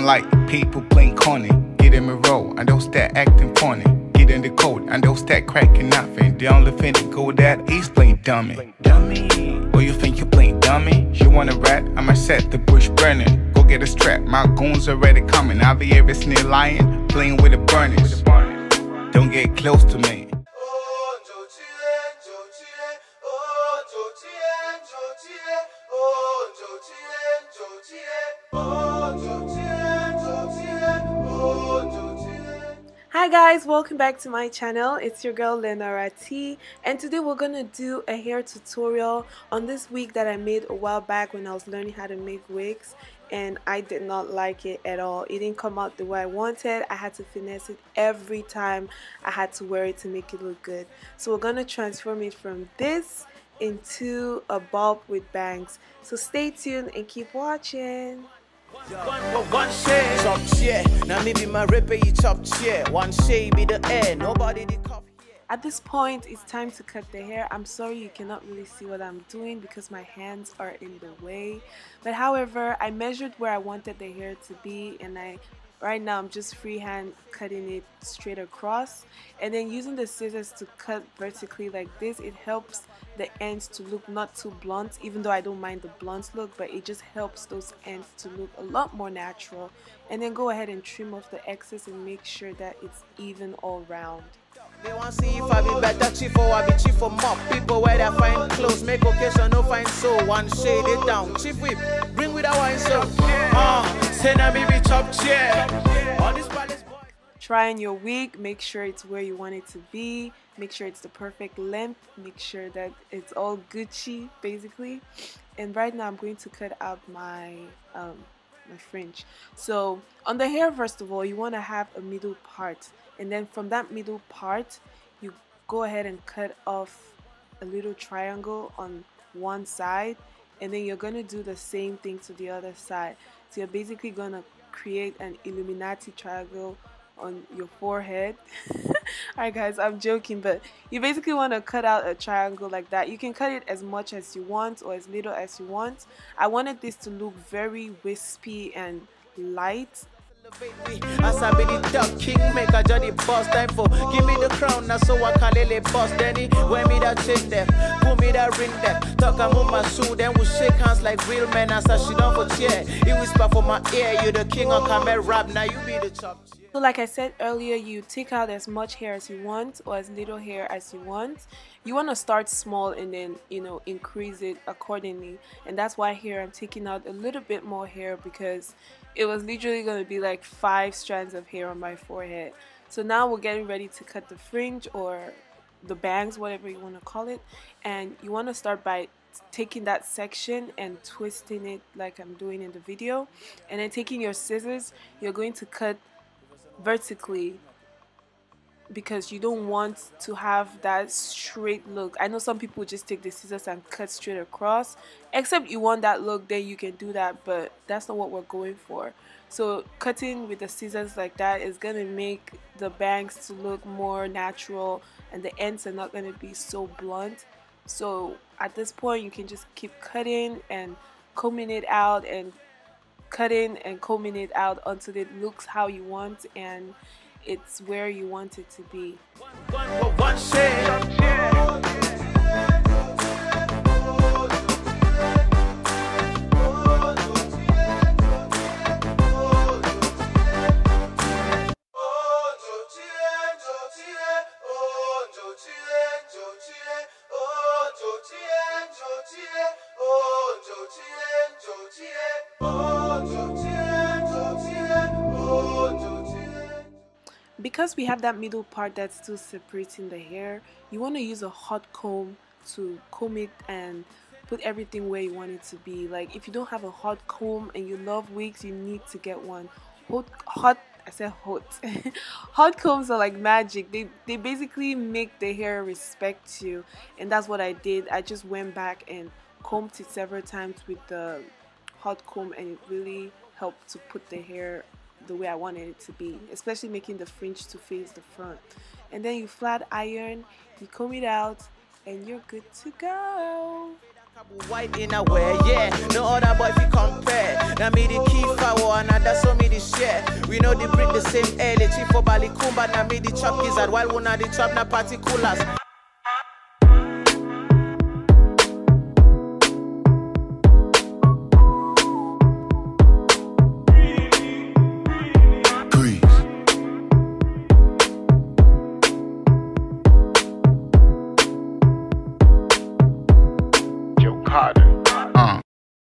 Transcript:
don't like people playing corny. Get in a row and don't start acting funny. Get in the code and don't start cracking nothing. The only thing that go that is playing dummy. Oh, you think you playing dummy? You wanna rat? I'ma set the bush burning. Go get a strap, my goons already coming. I'll be every snake lion, playing with the burners. Don't get close to me. Hi guys, welcome back to my channel. It's your girl Lenora T, and today we're gonna do a hair tutorial on this wig that I made a while back when I was learning how to make wigs, and I did not like it at all. It didn't come out the way I wanted. I had to finesse it every time I had to wear it to make it look good. So we're gonna transform it from this into a bob with bangs. So stay tuned and keep watching. Wan Shey, Chopchair. Now me be my rapper, you Chopchair. Wan Shey be the air, nobody the cup. At this point, it's time to cut the hair. I'm sorry you cannot really see what I'm doing because my hands are in the way. But however, I measured where I wanted the hair to be, and right now I'm just freehand cutting it straight across, and then using the scissors to cut vertically like this. It helps the ends to look not too blunt, even though I don't mind the blunt look, but it just helps those ends to look a lot more natural. And then go ahead and trim off the excess and make sure that it's even all round. They want to see if I be better chief or I be chief for mob. People wear their fine clothes, make occasion no fine so. Wan Shey it down, chief whip, bring with a wine so. Say now me be Chopchair. All this palace boy. Try on your wig, make sure it's where you want it to be, make sure it's the perfect length, make sure that it's all Gucci basically. And right now I'm going to cut out my fringe. So on the hair, first of all, you want to have a middle part, and then from that middle part you go ahead and cut off a little triangle on one side, and then you're going to do the same thing to the other side. So you're basically going to create an Illuminati triangle on your forehead. Alright guys, I'm joking, but you basically want to cut out a triangle like that. You can cut it as much as you want or as little as you want. I wanted this to look very wispy and light. As I be the top king, make a jolly boss time for. Give me the crown, now so I can lay boss. Then he wear me that chain them, pull me that ring them. Talk and move my shoe, then we shake hands like real men as I sit down for chair. He whisper for my ear, you the king of camel rap, now you be the chop. So like I said earlier, you take out as much hair as you want or as little hair as you want. You want to start small and then, you know, increase it accordingly. And that's why here I'm taking out a little bit more hair, because it was literally going to be like 5 strands of hair on my forehead. So now we're getting ready to cut the fringe or the bangs, whatever you want to call it. And you want to start by taking that section and twisting it like I'm doing in the video. And then taking your scissors, you're going to cut vertically, because you don't want to have that straight look. I know some people just take the scissors and cut straight across, except you want that look, then you can do that, but that's not what we're going for. So cutting with the scissors like that is going to make the bangs to look more natural, and the ends are not going to be so blunt. So at this point you can just keep cutting and combing it out and cutting and combing it out until it looks how you want and it's where you want it to be. Wan Shey. Because we have that middle part that's still separating the hair, you want to use a hot comb to comb it and put everything where you want it to be. Like if you don't have a hot comb and you love wigs, you need to get one. Hot combs are like magic. They basically make the hair respect you, and that's what I did. I just went back and combed it several times with the hot comb, and it really helped to put the hair the way I wanted it to be, especially making the fringe to face the front. And then you flat iron, you comb it out, and you're good to go. White in a way, yeah. No other boy fi compare. Now me the key for and that's so me the share. We know they breathe the same air. The chief for Balikumba, now me the chop gizzard. While one of the chop na particulars.